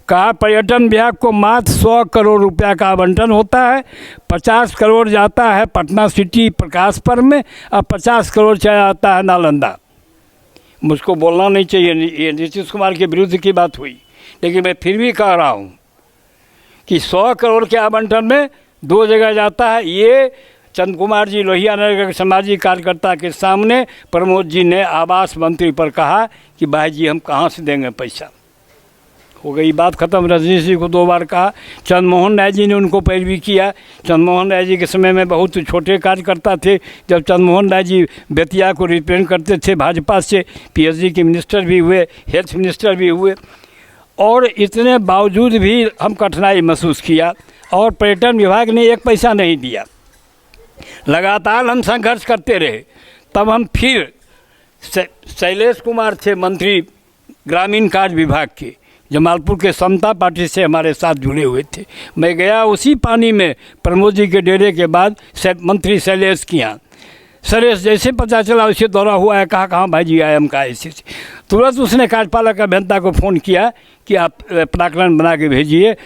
कहा पर्यटन विभाग को मात्र 100 करोड़ रुपया का आवंटन होता है, 50 करोड़ जाता है पटना सिटी प्रकाश पर्व में और 50 करोड़ चला जाता है नालंदा। मुझको बोलना नहीं चाहिए, ये नीतीश कुमार के विरुद्ध की बात हुई, लेकिन मैं फिर भी कह रहा हूँ कि 100 करोड़ के आवंटन में 2 जगह जाता है। ये चंद कुमार जी लोहिया नगर के सामाजिक कार्यकर्ता के सामने प्रमोद जी ने आवास मंत्री पर कहा कि भाई जी हम कहाँ से देंगे पैसा। हो गई बात ख़त्म। रजनीश जी को 2 बार कहा। चंद्रमोहन राय जी ने उनको पैरवी किया। चंद्रमोहन राय जी के समय में बहुत छोटे कार्यकर्ता थे, जब चंद्रमोहन राय जी बेतिया को रिप्रेजेंट करते थे भाजपा से, पीएचडी के मिनिस्टर भी हुए, हेल्थ मिनिस्टर भी हुए, और इतने बावजूद भी हम कठिनाई महसूस किया और पर्यटन विभाग ने 1 पैसा नहीं दिया। लगातार हम संघर्ष करते रहे। तब हम फिर शैलेश कुमार थे मंत्री ग्रामीण कार्य विभाग के, जमालपुर के समता पार्टी से हमारे साथ जुड़े हुए थे। मैं गया उसी पानी में प्रमोद जी के डेरे के बाद मंत्री शैलेश के यहाँ। शैलेश जैसे पता चला उसे दौरा हुआ है, कहा कहाँ भाई जी आए, हम कहा ऐसे। तुरंत उसने कार्यपालक अभियंता को फ़ोन किया कि आप प्राक्कलन बना के भेजिए,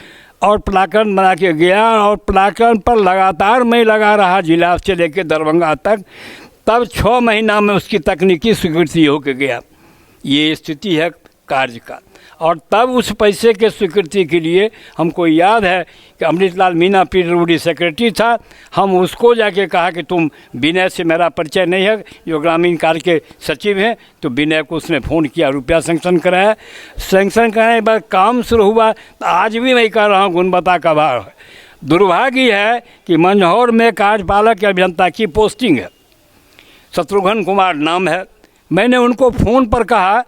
और प्राक्कलन बना के गया और प्राक्कलन पर लगातार मैं लगा रहा जिला से लेकर दरभंगा तक। तब 6 महीना में उसकी तकनीकी स्वीकृति होकर गया। ये स्थिति है कार्य का। और तब उस पैसे के स्वीकृति के लिए हमको याद है कि अमृतलाल मीना पीडब्ल्यूडी सेक्रेटरी था, हम उसको जाके कहा कि तुम विनय से मेरा परिचय नहीं है, जो ग्रामीण कार्य के सचिव हैं, तो विनय को उसने फ़ोन किया, रुपया सेंक्शन कराया। सेंक्शन कराने के बाद काम शुरू हुआ। तो आज भी मैं कह रहा हूँ गुणवत्ता का अभाव है। दुर्भाग्य है कि मंझौर में कार्यपालक अभियंता की पोस्टिंग है, शत्रुघ्न कुमार नाम है। मैंने उनको फ़ोन पर कहा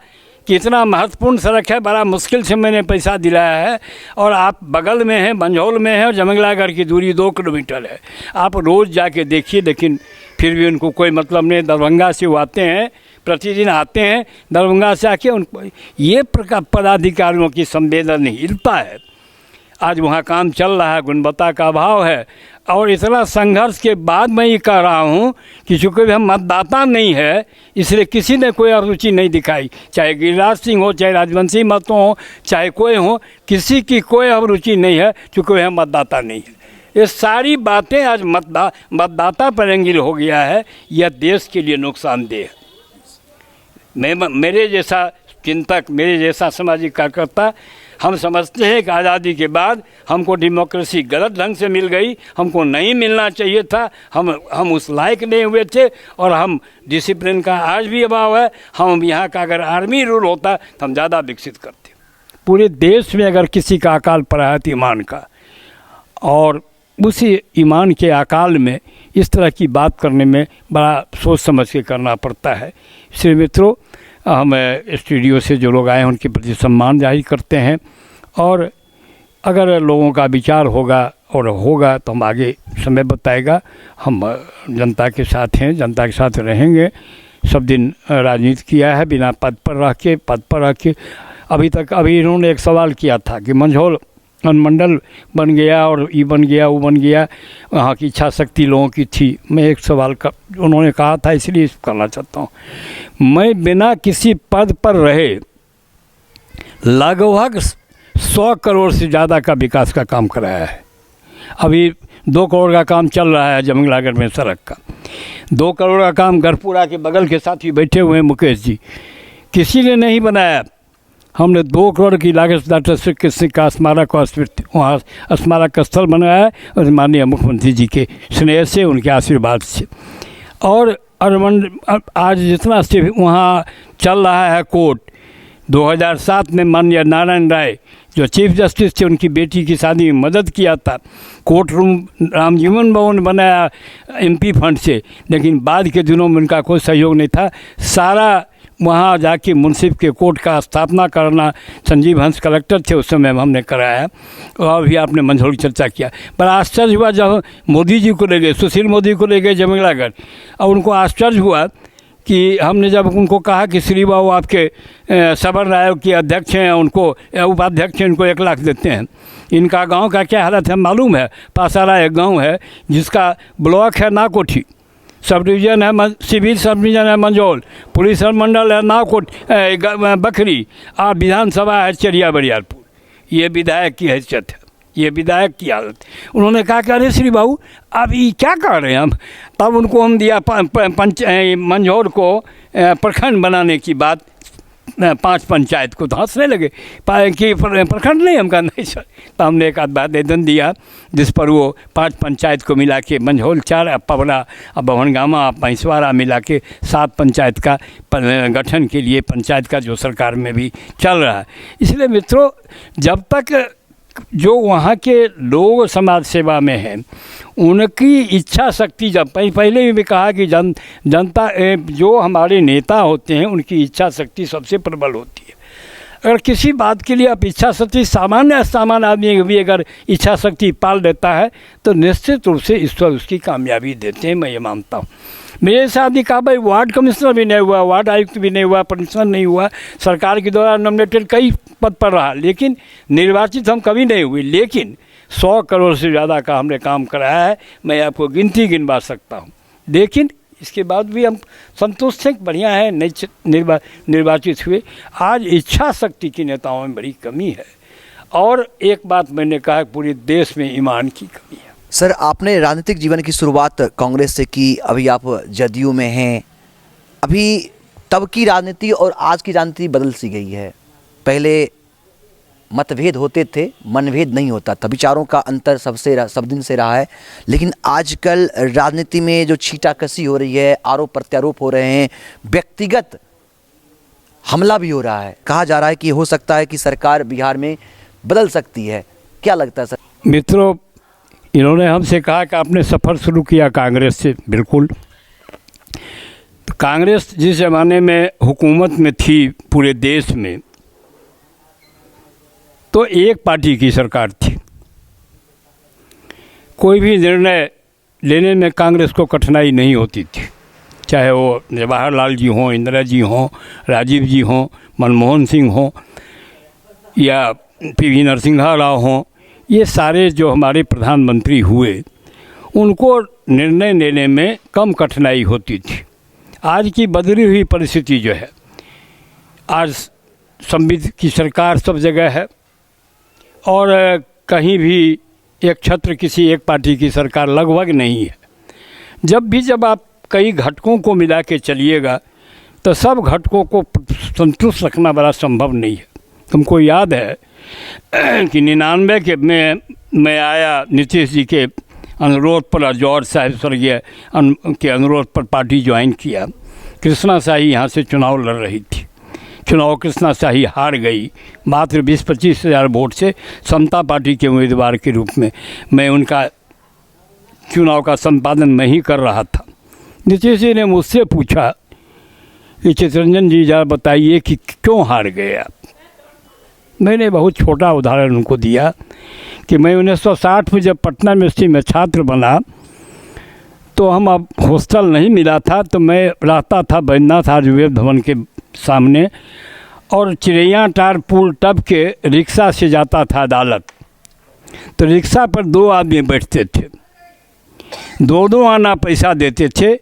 कि इतना महत्वपूर्ण सड़क है, बड़ा मुश्किल से मैंने पैसा दिलाया है और आप बगल में हैं, मंझौल में हैं और जमंगलागढ़ की दूरी 2 किलोमीटर है, आप रोज़ जाके देखिए। लेकिन फिर भी उनको कोई मतलब नहीं। दरभंगा से वो आते हैं, प्रतिदिन आते हैं, दरभंगा से आके उनको ये प्रकार पदाधिकारियों की संवेदनहीनता है। आज वहाँ काम चल रहा है, गुणवत्ता का अभाव है। और इतना संघर्ष के बाद मैं ये कह रहा हूँ कि चूँकि हम मतदाता नहीं है, इसलिए किसी ने कोई अरुचि नहीं दिखाई, चाहे गिरिराज सिंह हो, चाहे राजवंशी महतो हो, चाहे कोई हो, किसी की कोई अरुचि नहीं है, चूँकि हम मतदाता नहीं है। ये सारी बातें आज मतदाता पर एंगिल हो गया है। यह देश के लिए नुकसानदेह है। मेरे जैसा चिंतक, मेरे जैसा सामाजिक कार्यकर्ता, हम समझते हैं कि आज़ादी के बाद हमको डेमोक्रेसी गलत ढंग से मिल गई, हमको नहीं मिलना चाहिए था, हम उस लायक नहीं हुए थे और हम डिसिप्लिन का आज भी अभाव है। हम यहाँ का अगर आर्मी रूल होता तो हम ज़्यादा विकसित करते। पूरे देश में अगर किसी का अकाल पड़ा है तो ईमान का, और उसी ईमान के अकाल में इस तरह की बात करने में बड़ा सोच समझ के करना पड़ता है। इसलिए मित्रों, हम स्टूडियो से जो लोग आए हैं उनके प्रति सम्मान जाहिर करते हैं, और अगर लोगों का विचार होगा और होगा तो हम आगे समय बताएगा। हम जनता के साथ हैं, जनता के साथ रहेंगे। सब दिन राजनीति किया है बिना पद पर रह के। अभी इन्होंने एक सवाल किया था कि मंझौल अनुमंडल बन गया और ये बन गया, वो बन गया, वहाँ की इच्छा शक्ति लोगों की थी। मैं एक सवाल का उन्होंने कहा था, इसलिए करना चाहता हूँ। मैं बिना किसी पद पर रहे लगभग 100 करोड़ से ज़्यादा का विकास का काम कराया है। अभी 2 करोड़ का काम चल रहा है जमंगलागढ़ में सड़क का। 2 करोड़ का काम गढ़पुरा के बगल के साथ ही बैठे हुए हैं मुकेश जी, किसी ने नहीं बनाया। हमने 2 करोड़ की लागत डॉक्टर श्री कृष्ण का स्मारक और वहाँ स्मारक स्थल बनाया है, और माननीय मुख्यमंत्री जी के स्नेह से, उनके आशीर्वाद से। और आज जितना से वहाँ चल रहा है कोर्ट, 2007 में माननीय नारायण राय जो चीफ जस्टिस थे, उनकी बेटी की शादी में मदद किया था। कोर्ट रूम रामजीवन भवन बनाया MP फंड से, लेकिन बाद के दिनों में उनका कोई सहयोग नहीं था। सारा वहाँ जाके मुंसिफ के कोर्ट का स्थापना करना, संजीव हंस कलेक्टर थे उस समय हमने कराया। और भी आपने मंझौल की चर्चा किया। बड़ा आश्चर्य हुआ जब मोदी जी को ले गए, सुशील मोदी को ले गए जमंगलागढ़, और उनको आश्चर्य हुआ कि हमने जब उनको कहा कि श्री बाबू आपके सबर आयोग के अध्यक्ष हैं, उनको उपाध्यक्ष हैं, उनको 1 लाख देते हैं। इनका गांव का क्या हालत है मालूम है? पासारा एक गांव है जिसका ब्लॉक है नाकोठी, सब डिवीज़न है, सिविल सब डिवीज़न है मंझौल, पुलिस मंडल है नाकोट बखरी, और विधानसभा है चरिया बरियारपुर। ये विधायक की हैसियत है, ये विधायक की हालत। उन्होंने कहा कि अरे श्री बाबू अब ये क्या कर रहे हैं हम? तब उनको हम दिया मंझौल को प्रखंड बनाने की बात, 5 पंचायत को। तो हंसने लगे कि प्रखंड नहीं, हम कहा नहीं सर। तो हमने एक आध आवेदन दिया जिस पर वो 5 पंचायत को मिला के मंझौल 4, पवरा, बभनगामा, पैंसवारा मिला के 7 पंचायत का गठन के लिए पंचायत का जो सरकार में भी चल रहा है। इसलिए मित्रों, जब तक जो वहाँ के लोग समाज सेवा में हैं, उनकी इच्छा शक्ति, जब पहले भी कहा कि जनता जो हमारे नेता होते हैं उनकी इच्छा शक्ति सबसे प्रबल होती है। अगर किसी बात के लिए आप इच्छा शक्ति, सामान्य आदमी भी अगर इच्छा शक्ति पाल देता है तो निश्चित रूप से ईश्वर उसकी कामयाबी देते हैं, मैं ये मानता हूँ। मेरे साथ भी कहा भाई वार्ड कमिश्नर भी नहीं हुआ, वार्ड आयुक्त भी नहीं हुआ, कमिश्नर नहीं हुआ, सरकार के द्वारा नॉमिनेटेड कई पद पर रहा, लेकिन निर्वाचित हम कभी नहीं हुए। लेकिन 100 करोड़ से ज़्यादा का हमने काम कराया है, मैं आपको गिनवा सकता हूँ। लेकिन इसके बाद भी हम संतुष्ट हैं, बढ़िया है, निर्वाचित हुए। आज इच्छा शक्ति की नेताओं में बड़ी कमी है, और एक बात मैंने कहा, पूरे देश में ईमान की कमी है। सर, आपने राजनीतिक जीवन की शुरुआत कांग्रेस से की, अभी आप जदयू में हैं। अभी तब की राजनीति और आज की राजनीति बदल सी गई है। पहले मतभेद होते थे, मनभेद नहीं होता था, विचारों का अंतर सब दिन से रहा है। लेकिन आजकल राजनीति में जो छींटाकशी हो रही है, आरोप प्रत्यारोप हो रहे हैं, व्यक्तिगत हमला भी हो रहा है। कहा जा रहा है कि हो सकता है कि सरकार बिहार में बदल सकती है। क्या लगता है सर? मित्रों, इन्होंने हमसे कहा कि आपने सफ़र शुरू किया कांग्रेस से। बिल्कुल, तो कांग्रेस जिस ज़माने में हुकूमत में थी पूरे देश में, तो एक पार्टी की सरकार थी। कोई भी निर्णय लेने में कांग्रेस को कठिनाई नहीं होती थी, चाहे वो जवाहरलाल जी हों, इंदिरा जी हों, राजीव जी हों, मनमोहन सिंह हों या पीवी नरसिम्हा राव हों। ये सारे जो हमारे प्रधानमंत्री हुए, उनको निर्णय लेने में कम कठिनाई होती थी। आज की बदली हुई परिस्थिति जो है, आज संविधान की सरकार सब जगह है और कहीं भी एक छत्र किसी एक पार्टी की सरकार लगभग नहीं है। जब आप कई घटकों को मिला के चलिएगा तो सब घटकों को संतुष्ट रखना बड़ा संभव नहीं है। तुमको याद है कि 99 के में मैं आया नीतीश जी के अनुरोध पर, जॉर्ज साहब स्वर्गीय के अनुरोध पर पार्टी ज्वाइन किया। कृष्णा शाही यहाँ से चुनाव लड़ रही थी। चुनाव कृष्णा शाही हार गई मात्र 20-25 हज़ार वोट से। समता पार्टी के उम्मीदवार के रूप में मैं उनका चुनाव का संपादन मैं ही कर रहा था। नीतीश जी ने मुझसे पूछा कि चितरंजन जी जरा बताइए कि क्यों हार गए आप। मैंने बहुत छोटा उदाहरण उनको दिया कि मैं 1960 में जब पटना यूनिवर्सिटी में छात्र बना तो हम अब हॉस्टल नहीं मिला था, तो मैं रहता था बैद्यनाथ आयुर्वेद भवन के सामने और चिड़ैया टार पुल टप के रिक्शा से जाता था अदालत। तो रिक्शा पर 2 आदमी बैठते थे, 2 आना पैसा देते थे।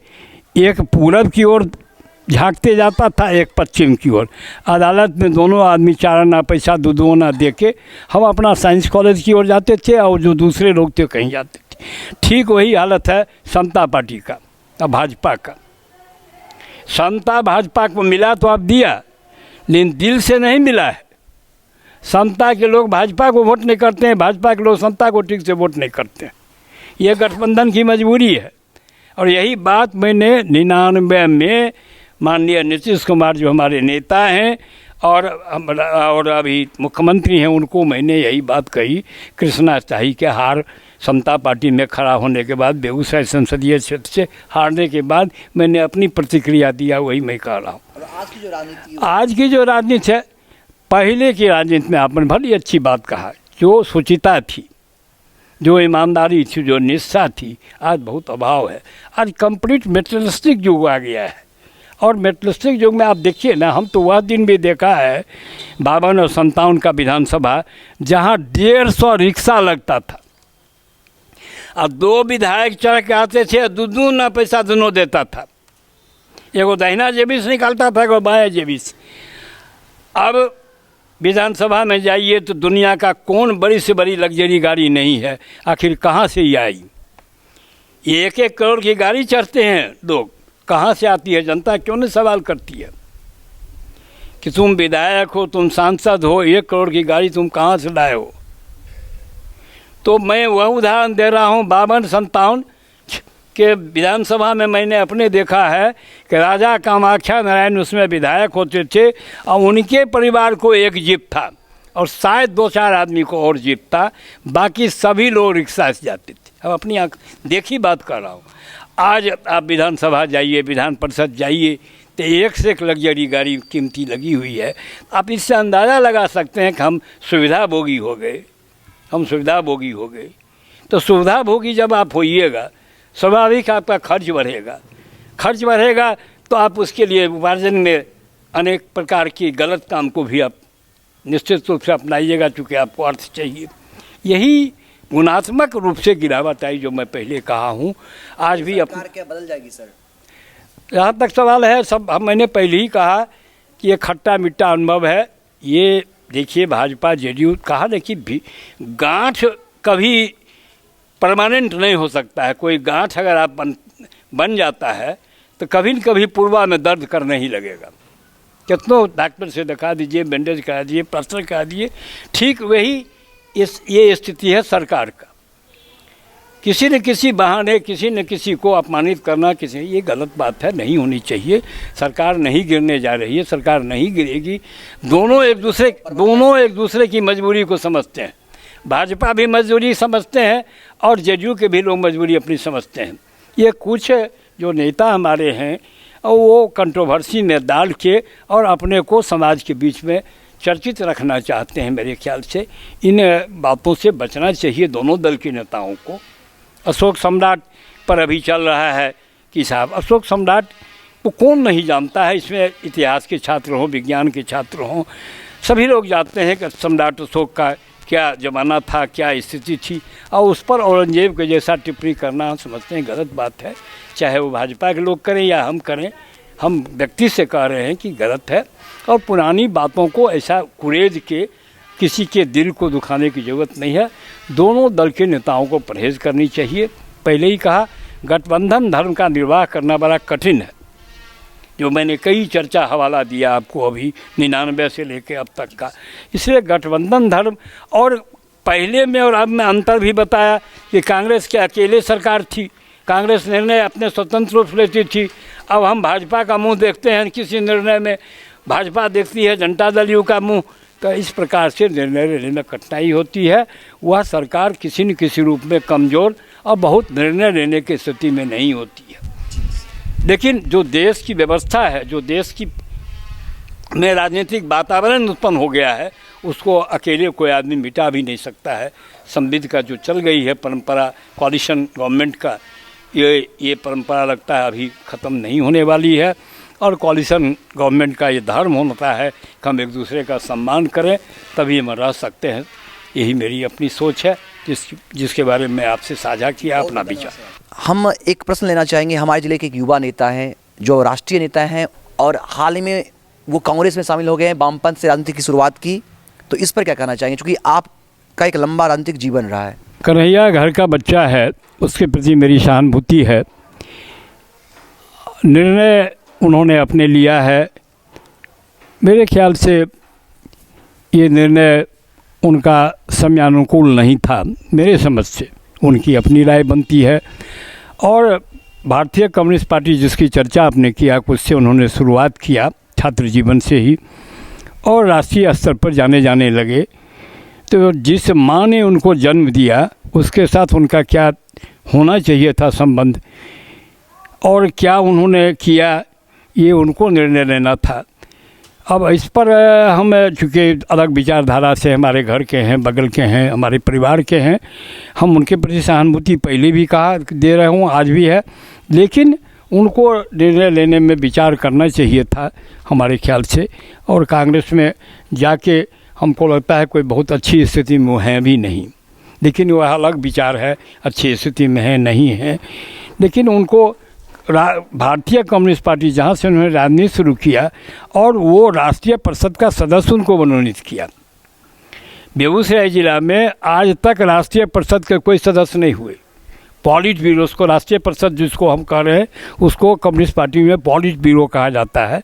एक पूरब की ओर झांकते जाता था, एक पश्चिम की ओर। अदालत में दोनों आदमी 4 आना पैसा 2 आना दे के हम अपना साइंस कॉलेज की ओर जाते थे और जो दूसरे लोग थे कहीं जाते थे। ठीक वही हालत है समता पार्टी का और भाजपा का। समता भाजपा को मिला तो आप दिया, लेकिन दिल से नहीं मिला है। समता के लोग भाजपा को वोट नहीं करते हैं, भाजपा के लोग समता को ठीक से वोट नहीं करते हैं। ये गठबंधन की मजबूरी है। और यही बात मैंने 99 में माननीय नीतीश कुमार जो हमारे नेता हैं और अभी मुख्यमंत्री हैं, उनको मैंने यही बात कही। कृष्णा शाही के हार समता पार्टी में खड़ा होने के बाद, बेगूसराय संसदीय क्षेत्र से हारने के बाद मैंने अपनी प्रतिक्रिया दिया, वही मैं कह रहा हूँ। आज की जो राजनीति है, पहले की राजनीति में आपने बड़ी अच्छी बात कहा, जो सुचिता थी, जो ईमानदारी थी, जो निष्ठा थी, आज बहुत अभाव है। आज कंप्लीट मेटेरियलिस्टिक युग आ गया है। और मेटेरियलिस्टिक युग में आप देखिए ना, हम तो वह दिन भी देखा है 52 और 57 का विधानसभा, जहाँ 150 रिक्शा लगता था और 2 विधायक चढ़ के आते थे, 2 ना पैसा दोनों देता था। एगो दाहिना जेबी से निकालता था, एगो बाएं जेबी से। अब विधानसभा में जाइए तो दुनिया का कौन बड़ी से बड़ी लग्जरी गाड़ी नहीं है, आखिर कहाँ से ये आई? 1-1 करोड़ की गाड़ी चढ़ते हैं लोग, कहाँ से आती है? जनता क्यों नहीं सवाल करती है कि तुम विधायक हो, तुम सांसद हो, 1 करोड़ की गाड़ी तुम कहाँ से लाए हो? तो मैं वह उदाहरण दे रहा हूँ 52-57 के विधानसभा में मैंने अपने देखा है कि राजा कामाख्या नारायण उसमें विधायक होते थे और उनके परिवार को एक जीप था और शायद 2-4 आदमी को और जीप था, बाकी सभी लोग रिक्शा से जाते थे। अब अपनी आँख देखी बात कर रहा हूँ। आज आप विधानसभा जाइए, विधान परिषद जाइए, तो एक से एक लग्जरी गाड़ी कीमती लगी हुई है। आप इससे अंदाज़ा लगा सकते हैं कि हम सुविधाभोगी हो गए, हम सुविधाभोगी हो गए। तो सुविधाभोगी जब आप होइएगा, स्वाभाविक आपका खर्च बढ़ेगा। खर्च बढ़ेगा तो आप उसके लिए उपार्जन में अनेक प्रकार की गलत काम को भी आप निश्चित रूप से अपनाइएगा, चूँकि आपको अर्थ चाहिए। यही गुणात्मक रूप से गिरावट आई जो मैं पहले कहा हूँ। आज भी सरकार क्या बदल जाएगी सर? यहाँ तक सवाल है, सब मैंने पहले ही कहा कि ये खट्टा मीठा अनुभव है। ये देखिए भाजपा जेडीयू कहा, देखिए गांठ कभी परमानेंट नहीं हो सकता है। कोई गांठ अगर आप बन जाता है तो कभी न कभी पूर्वा में दर्द करने ही लगेगा। कितनों डॉक्टर से दिखा दीजिए, बैंडेज करा दिए, प्लास्टर करा दिए। ठीक वही ये स्थिति है सरकार का। किसी न किसी बहाने किसी न किसी को अपमानित करना, ये गलत बात है, नहीं होनी चाहिए। सरकार नहीं गिरने जा रही है, सरकार नहीं गिरेगी। दोनों एक दूसरे की मजबूरी को समझते हैं। भाजपा भी मजबूरी समझते हैं और जेडीयू के भी लोग मजबूरी अपनी समझते हैं। ये कुछ जो नेता हमारे हैं और वो कंट्रोवर्सी में डाल के और अपने को समाज के बीच में चर्चित रखना चाहते हैं। मेरे ख्याल से इन बातों से बचना चाहिए दोनों दल के नेताओं को। अशोक सम्राट पर अभी चल रहा है कि साहब अशोक सम्राट को कौन नहीं जानता है। इसमें इतिहास के छात्र हों, विज्ञान के छात्र हों, सभी लोग जानते हैं कि सम्राट अशोक का क्या ज़माना था, क्या स्थिति थी। और उस पर औरंगजेब के जैसा टिप्पणी करना हम समझते हैं गलत बात है। चाहे वो भाजपा के लोग करें या हम करें, हम व्यक्ति से कह रहे हैं कि गलत है। और पुरानी बातों को ऐसा कुरेद के किसी के दिल को दुखाने की ज़रूरत नहीं है। दोनों दल के नेताओं को परहेज़ करनी चाहिए। पहले ही कहा, गठबंधन धर्म का निर्वाह करना बड़ा कठिन है, जो मैंने कई चर्चा हवाला दिया आपको अभी 99 से लेकर अब तक का। इसलिए गठबंधन धर्म और पहले में और अब में अंतर भी बताया कि कांग्रेस के अकेले सरकार थी, कांग्रेस निर्णय अपने स्वतंत्र रूप से लेती थी। अब हम भाजपा का मुंह देखते हैं किसी निर्णय में, भाजपा देखती है जनता दल यू का मुंह। तो इस प्रकार से निर्णय लेने में कठिनाई होती है। वह सरकार किसी न किसी रूप में कमज़ोर और बहुत निर्णय लेने की स्थिति में नहीं होती है। लेकिन जो देश की व्यवस्था है, जो देश की में राजनीतिक वातावरण उत्पन्न हो गया है, उसको अकेले कोई आदमी मिटा भी नहीं सकता है। संविधान का जो चल गई है परंपरा, कोalition गवर्नमेंट का, ये परंपरा लगता है अभी ख़त्म नहीं होने वाली है। और कोalition गवर्नमेंट का ये धर्म होता है कि हम एक दूसरे का सम्मान करें, तभी हम रह सकते हैं। यही मेरी अपनी सोच है जिसके बारे में आपसे साझा किया अपना विचार। हम एक प्रश्न लेना चाहेंगे। हमारे ज़िले के एक युवा नेता हैं जो राष्ट्रीय नेता हैं और हाल ही में वो कांग्रेस में शामिल हो गए हैं, वामपंथ से राजनीति की शुरुआत की, तो इस पर क्या कहना चाहेंगे, क्योंकि आपका एक लंबा राजनीतिक जीवन रहा है। कन्हैया घर का बच्चा है, उसके प्रति मेरी सहानुभूति है। निर्णय उन्होंने अपने लिया है। मेरे ख्याल से ये निर्णय उनका समयानुकूल नहीं था, मेरे समझ से। उनकी अपनी राय बनती है। और भारतीय कम्युनिस्ट पार्टी जिसकी चर्चा आपने किया, कुछ से उन्होंने शुरुआत किया छात्र जीवन से ही और राष्ट्रीय स्तर पर जाने लगे। तो जिस माँ ने उनको जन्म दिया उसके साथ उनका क्या होना चाहिए था संबंध और क्या उन्होंने किया, ये उनको निर्णय लेना था। अब इस पर हम चूँकि अलग विचारधारा से हमारे घर के हैं, बगल के हैं, हमारे परिवार के हैं, हम उनके प्रति सहानुभूति पहले भी कहा दे रहे हूँ, आज भी है। लेकिन उनको निर्णय लेने में विचार करना चाहिए था हमारे ख्याल से। और कांग्रेस में जाके हमको लगता है कोई बहुत अच्छी स्थिति में वो हैं भी नहीं, लेकिन वह अलग विचार है, अच्छी स्थिति में है नहीं है। लेकिन उनको भारतीय कम्युनिस्ट पार्टी जहाँ से उन्होंने राजनीति शुरू किया और वो राष्ट्रीय परिषद का सदस्य उनको मनोनीत किया। बेगूसराय जिला में आज तक राष्ट्रीय परिषद के कोई सदस्य नहीं हुए। पॉलिट ब्यूरो, उसको राष्ट्रीय परिषद जिसको हम कह रहे हैं उसको कम्युनिस्ट पार्टी में पॉलिट ब्यूरो कहा जाता है।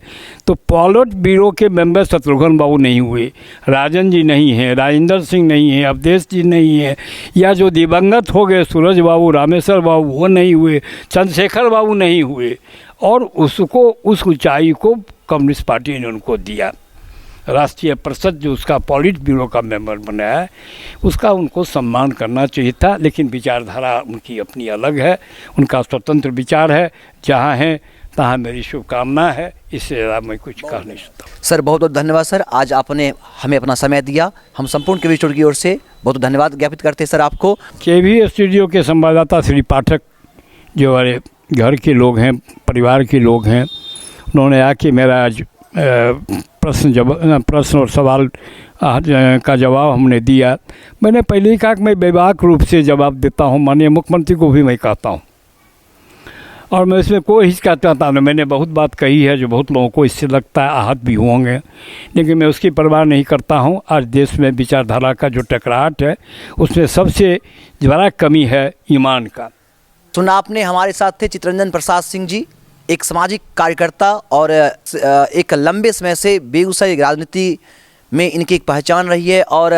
तो पॉलिट ब्यूरो के मेंबर शत्रुघ्न बाबू नहीं हुए, राजन जी नहीं हैं, राजेंद्र सिंह नहीं हैं, अवधेश जी नहीं हैं, या जो दिवंगत हो गए सूरज बाबू, रामेश्वर बाबू, वो नहीं हुए, चंद्रशेखर बाबू नहीं हुए। और उसको उस ऊंचाई को कम्युनिस्ट पार्टी ने उनको दिया। राष्ट्रीय परिषद जो उसका पॉलिट ब्यूरो का मेंबर बनाया है उसका उनको सम्मान करना चाहिए था। लेकिन विचारधारा उनकी अपनी अलग है, उनका स्वतंत्र विचार है। जहाँ हैं तहाँ मेरी शुभकामना है, इससे ज़्यादा मैं कुछ कह नहीं सकता। सर बहुत बहुत धन्यवाद सर, आज आपने हमें अपना समय दिया। हम संपूर्ण केवी स्टूडियो की ओर से बहुत धन्यवाद ज्ञापित करते हैं सर आपको। केवी स्टूडियो के संवाददाता श्री पाठक जो हमारे घर के लोग हैं, परिवार के लोग हैं, उन्होंने आके मेरा आज प्रश्न और सवाल का जवाब हमने दिया। मैंने पहले ही कहा कि मैं बेबाक रूप से जवाब देता हूँ, माननीय मुख्यमंत्री को भी मैं कहता हूँ, और मैं इसमें कोई हिचकिचाता नहीं। मैंने बहुत बात कही है जो बहुत लोगों को इससे लगता है आहत भी होंगे, लेकिन मैं उसकी परवाह नहीं करता हूँ। आज देश में विचारधारा का जो टकराहट है उसमें सबसे बड़ा कमी है ईमान का। सुना आपने, हमारे साथ थे चितरंजन प्रसाद सिंह जी, एक सामाजिक कार्यकर्ता और एक लंबे समय से बेगूसराय राजनीति में इनकी एक पहचान रही है और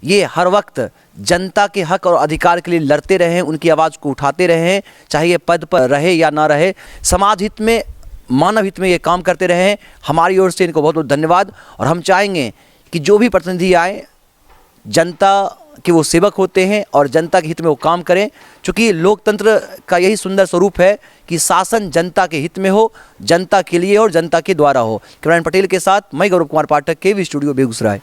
ये हर वक्त जनता के हक और अधिकार के लिए लड़ते रहे हैं, उनकी आवाज़ को उठाते रहे हैं, चाहे ये पद पर रहे या ना रहे, समाज हित में, मानव हित में ये काम करते रहे हैं। हमारी ओर से इनको बहुत बहुत धन्यवाद। और हम चाहेंगे कि जो भी प्रतिनिधि आए जनता के वो सेवक होते हैं और जनता के हित में वो काम करें, क्योंकि लोकतंत्र का यही सुंदर स्वरूप है कि शासन जनता के हित में हो, जनता के लिए और जनता के द्वारा हो। किरण पटेल के साथ मैं गौरव कुमार पाठक, केवी स्टूडियो बेगूसराय।